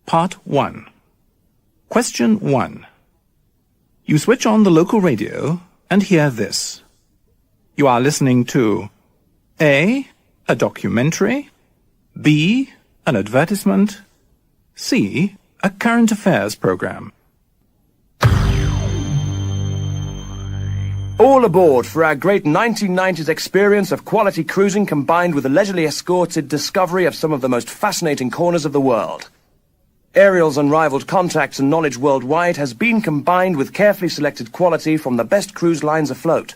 Part 1. Question 1. You switch on the local radio and hear this. You are listening to A. A documentary, B. An advertisement, C. A current affairs program. All aboard for our great 1990s experience of quality cruising combined with a leisurely escorted discovery of some of the most fascinating corners of the world. Ariel's unrivaled contacts and knowledge worldwide has been combined with carefully selected quality from the best cruise lines afloat.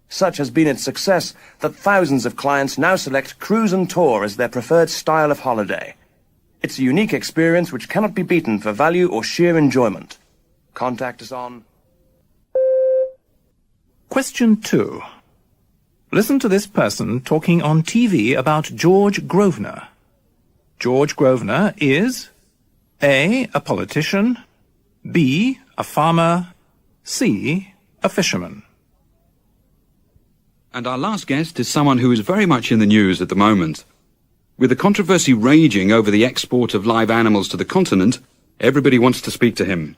Such has been its success that thousands of clients now select cruise and tour as their preferred style of holiday. It's a unique experience which cannot be beaten for value or sheer enjoyment. Contact us on... Question 2. Listen to this person talking on TV about George Grosvenor. George Grosvenor is A. A politician, B. A farmer, C. A fisherman. And our last guest is someone who is very much in the news at the moment. With the controversy raging over the export of live animals to the continent, everybody wants to speak to him.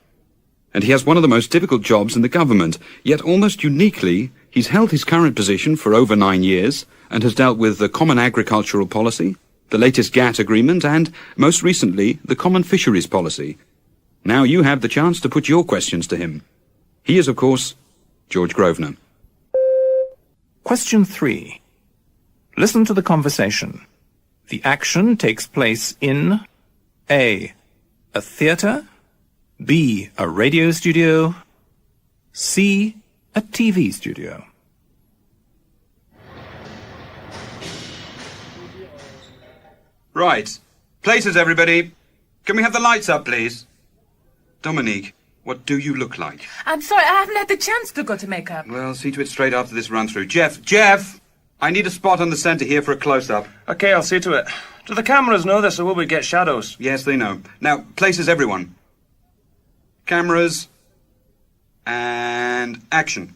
And he has one of the most difficult jobs in the government, yet almost uniquely, he's held his current position for over 9 years and has dealt with the Common Agricultural Policy, the latest GATT agreement, and, most recently, the Common Fisheries Policy. Now you have the chance to put your questions to him. He is, of course, George Grosvenor. Question 3. Listen to the conversation. The action takes place in A. A theatre, B. A radio studio, C. A TV studio. Right. Places, everybody. Can we have the lights up, please? Dominique, what do you look like? I'm sorry, I haven't had the chance to go to makeup. Well, see to it straight after this run-through. Jeff! I need a spot on the centre here for a close-up. Okay, I'll see to it. Do the cameras know this, or will we get shadows? Yes, they know. Now, places, everyone. Cameras. And action.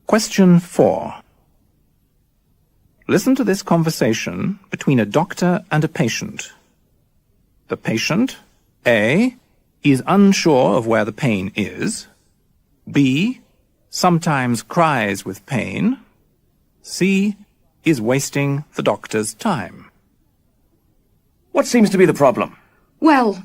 Question 4. Listen to this conversation between a doctor and a patient. The patient, A, is unsure of where the pain is, B, sometimes cries with pain, C, is wasting the doctor's time. What seems to be the problem? Well,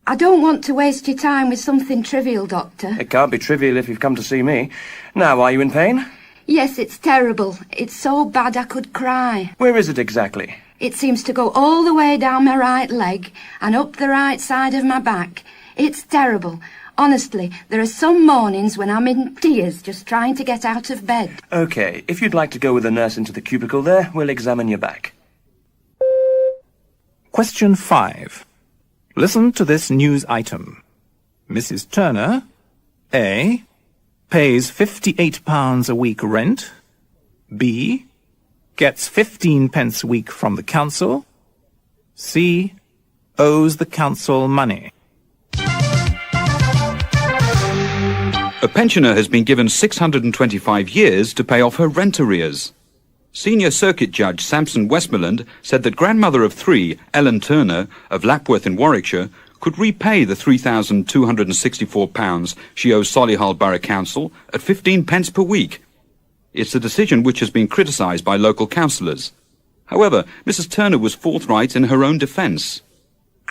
I don't want to waste your time with something trivial, Doctor. It can't be trivial if you've come to see me. Now, are you in pain? Yes, it's terrible. It's so bad I could cry. Where is it exactly? It seems to go all the way down my right leg and up the right side of my back. It's terrible. Honestly, there are some mornings when I'm in tears just trying to get out of bed. Okay, if you'd like to go with the nurse into the cubicle there, we'll examine your back. Question 5. Listen to this news item. Mrs. Turner, A, pays £58 a week rent, B, gets 15 pence a week from the council, C, owes the council money. A pensioner has been given 625 years to pay off her rent arrears. Senior Circuit Judge Sampson Westmoreland said that grandmother of 3, Ellen Turner, of Lapworth in Warwickshire, could repay the £3,264 she owes Solihull Borough Council at 15 pence per week. It's a decision which has been criticised by local councillors. However, Mrs. Turner was forthright in her own defence.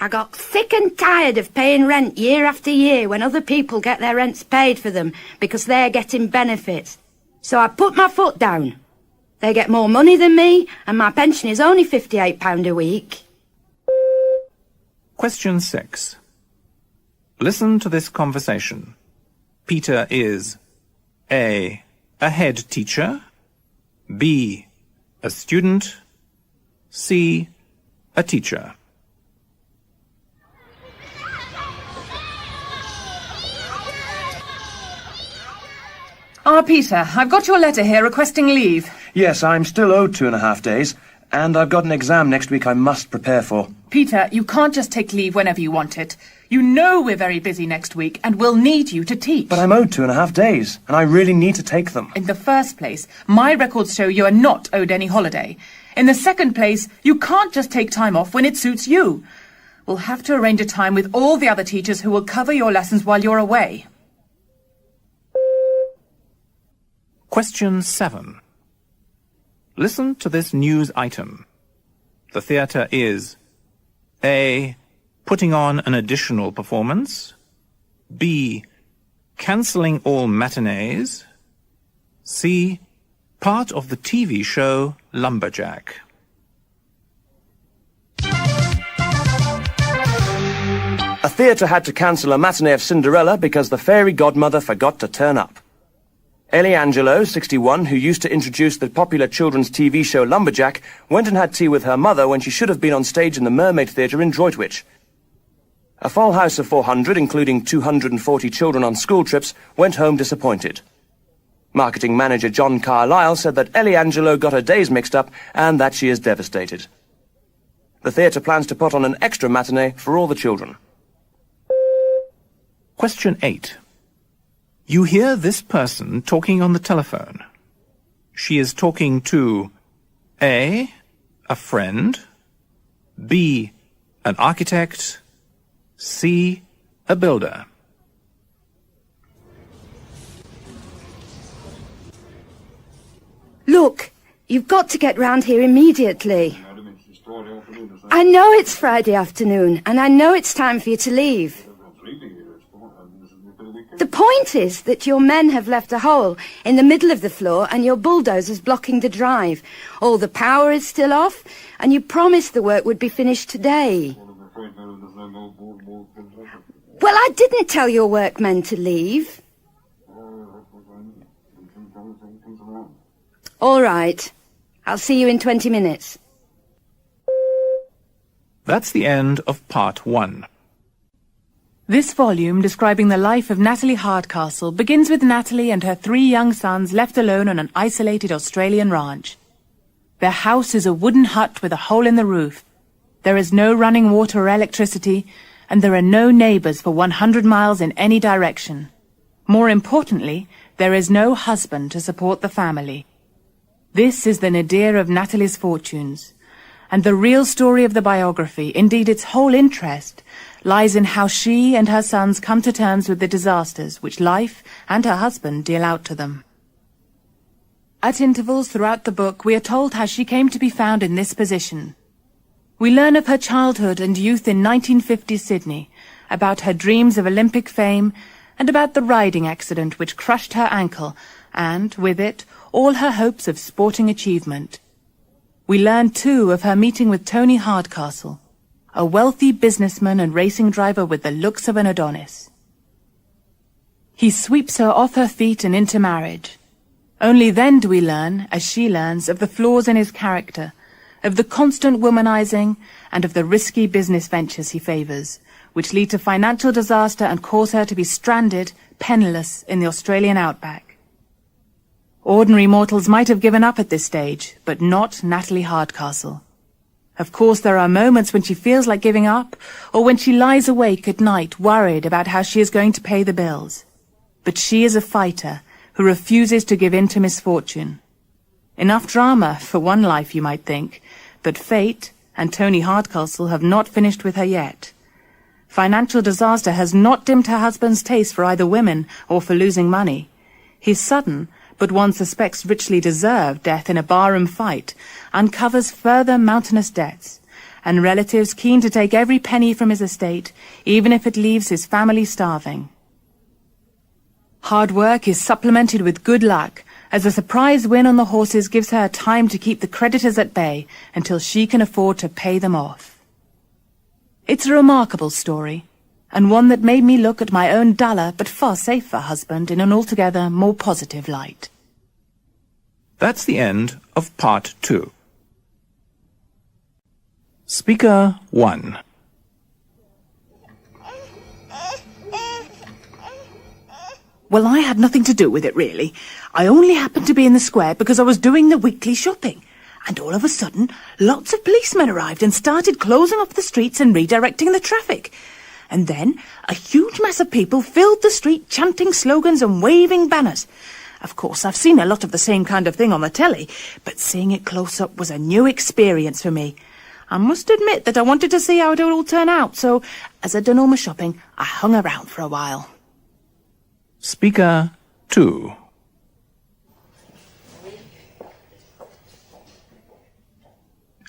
I got sick and tired of paying rent year after year when other people get their rents paid for them because they're getting benefits. So I put my foot down. They get more money than me, and my pension is only £58 a week. Question 6. Listen to this conversation. Peter is A, a head teacher, B, a student, C, a teacher. Peter, I've got your letter here requesting leave. Yes, I'm still owed 2.5 days, and I've got an exam next week I must prepare for. Peter, you can't just take leave whenever you want it. You know we're very busy next week, and we'll need you to teach. But I'm owed 2.5 days, and I really need to take them. In the first place, my records show you are not owed any holiday. In the second place, you can't just take time off when it suits you. We'll have to arrange a time with all the other teachers who will cover your lessons while you're away. Question 7. Listen to this news item. The theatre is A. Putting on an additional performance. B. Cancelling all matinees. C. Part of the TV show Lumberjack. A theatre had to cancel a matinee of Cinderella because the fairy godmother forgot to turn up. Ellie Angelo, 61, who used to introduce the popular children's TV show Lumberjack, went and had tea with her mother when she should have been on stage in the Mermaid Theatre in Droitwich. A full house of 400, including 240 children on school trips, went home disappointed. Marketing manager John Carlyle said that Ellie Angelo got her days mixed up and that she is devastated. The theatre plans to put on an extra matinee for all the children. Question 8. You hear this person talking on the telephone. She is talking to A. a friend, B. an architect, C. a builder. Look, you've got to get round here immediately. I know it's Friday afternoon, and I know it's time for you to leave. The point is that your men have left a hole in the middle of the floor and your bulldozer's blocking the drive. All the power is still off, and you promised the work would be finished today. Well, I didn't tell your workmen to leave. All right. I'll see you in 20 minutes. That's the end of part 1. This volume, describing the life of Natalie Hardcastle, begins with Natalie and her 3 young sons left alone on an isolated Australian ranch. Their house is a wooden hut with a hole in the roof. There is no running water or electricity, and there are no neighbours for 100 miles in any direction. More importantly, there is no husband to support the family. This is the nadir of Natalie's fortunes, and the real story of the biography, indeed its whole interest, lies in how she and her sons come to terms with the disasters which life and her husband deal out to them. At intervals throughout the book, we are told how she came to be found in this position. We learn of her childhood and youth in 1950 Sydney, about her dreams of Olympic fame, and about the riding accident which crushed her ankle, and, with it, all her hopes of sporting achievement. We learn, too, of her meeting with Tony Hardcastle, a wealthy businessman and racing driver with the looks of an Adonis. He sweeps her off her feet and into marriage. Only then do we learn, as she learns, of the flaws in his character, of the constant womanizing, and of the risky business ventures he favors, which lead to financial disaster and cause her to be stranded, penniless, in the Australian outback. Ordinary mortals might have given up at this stage, but not Natalie Hardcastle. Of course, there are moments when she feels like giving up, or when she lies awake at night worried about how she is going to pay the bills. But she is a fighter who refuses to give in to misfortune. Enough drama for one life, you might think, but fate and Tony Hardcastle have not finished with her yet. Financial disaster has not dimmed her husband's taste for either women or for losing money. His sudden, but one suspects richly deserved, death in a barroom fight uncovers further mountainous debts, and relatives keen to take every penny from his estate, even if it leaves his family starving. Hard work is supplemented with good luck, as a surprise win on the horses gives her time to keep the creditors at bay until she can afford to pay them off. It's a remarkable story, and one that made me look at my own duller but far safer husband in an altogether more positive light. That's the end of part 2. Speaker 1. Well, I had nothing to do with it, really. I only happened to be in the square because I was doing the weekly shopping. And all of a sudden, lots of policemen arrived and started closing off the streets and redirecting the traffic. And then, a huge mass of people filled the street chanting slogans and waving banners. Of course, I've seen a lot of the same kind of thing on the telly, but seeing it close up was a new experience for me. I must admit that I wanted to see how it would all turn out, so as I'd done all my shopping, I hung around for a while. Speaker 2.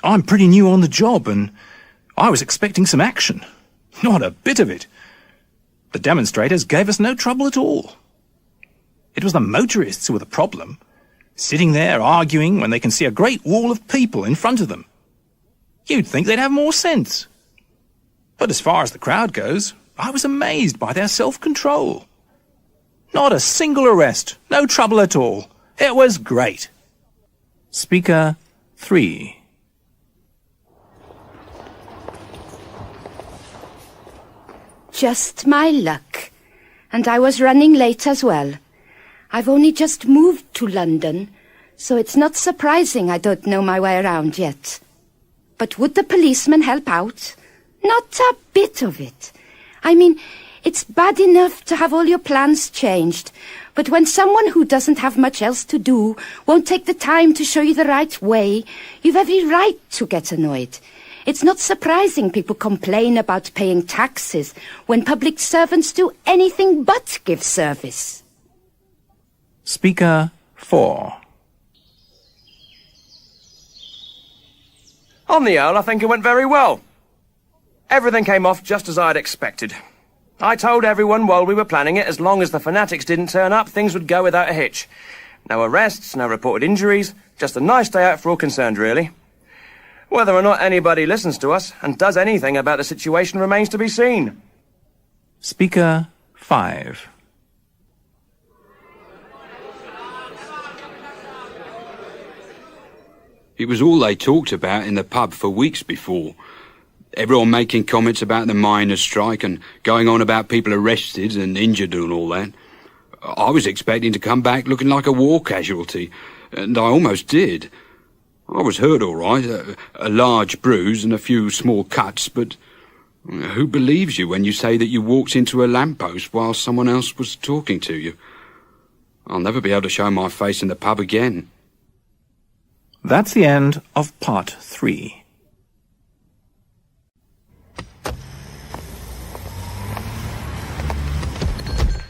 I'm pretty new on the job, and I was expecting some action. Not a bit of it. The demonstrators gave us no trouble at all. It was the motorists who were the problem, sitting there arguing when they can see a great wall of people in front of them. You'd think they'd have more sense. But as far as the crowd goes, I was amazed by their self-control. Not a single arrest, no trouble at all. It was great. Speaker 3. Just my luck. And I was running late as well. I've only just moved to London, so it's not surprising I don't know my way around yet. But would the policeman help out? Not a bit of it. I mean, it's bad enough to have all your plans changed, but when someone who doesn't have much else to do won't take the time to show you the right way, you've every right to get annoyed. It's not surprising people complain about paying taxes when public servants do anything but give service. Speaker 4. On the whole, I think it went very well. Everything came off just as I'd expected. I told everyone while we were planning it, as long as the fanatics didn't turn up, things would go without a hitch. No arrests, no reported injuries, just a nice day out for all concerned, really. Whether or not anybody listens to us and does anything about the situation remains to be seen. Speaker 5. It was all they talked about in the pub for weeks before. Everyone making comments about the miners' strike and going on about people arrested and injured and all that. I was expecting to come back looking like a war casualty, and I almost did. I was hurt all right, a large bruise and a few small cuts, but who believes you when you say that you walked into a lamppost while someone else was talking to you? I'll never be able to show my face in the pub again. That's the end of part 3.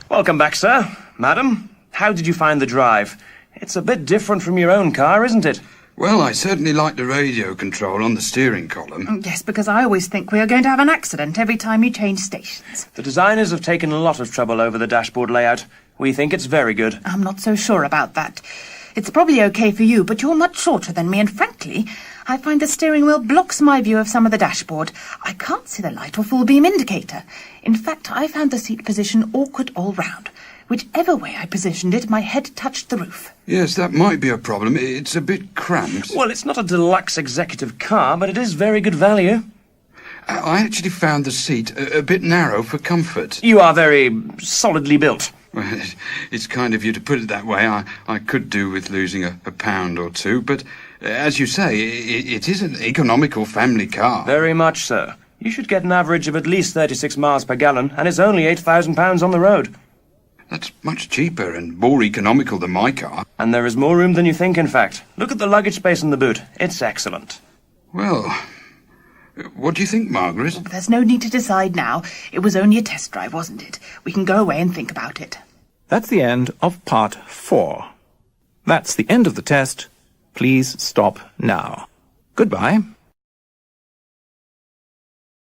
Welcome back, sir. Madam, how did you find the drive? It's a bit different from your own car, isn't it? Well, I certainly like the radio control on the steering column. Yes, because I always think we are going to have an accident every time you change stations. The designers have taken a lot of trouble over the dashboard layout. We think it's very good. I'm not so sure about that. It's probably okay for you, but you're much shorter than me, and frankly, I find the steering wheel blocks my view of some of the dashboard. I can't see the light or full beam indicator. In fact, I found the seat position awkward all round. Whichever way I positioned it, my head touched the roof. Yes, that might be a problem. It's a bit cramped. Well, it's not a deluxe executive car, but it is very good value. I actually found the seat a bit narrow for comfort. You are very solidly built. Well, it's kind of you to put it that way. I could do with losing a pound or two, but as you say, it is an economical family car. Very much so. You should get an average of at least 36 miles per gallon, and it's only £8,000 on the road. That's much cheaper and more economical than my car. And there is more room than you think, in fact. Look at the luggage space in the boot. It's excellent. Well, what do you think, Margaret? There's no need to decide now. It was only a test drive, wasn't it? We can go away and think about it. That's the end of part 4. That's the end of the test. Please stop now. Goodbye.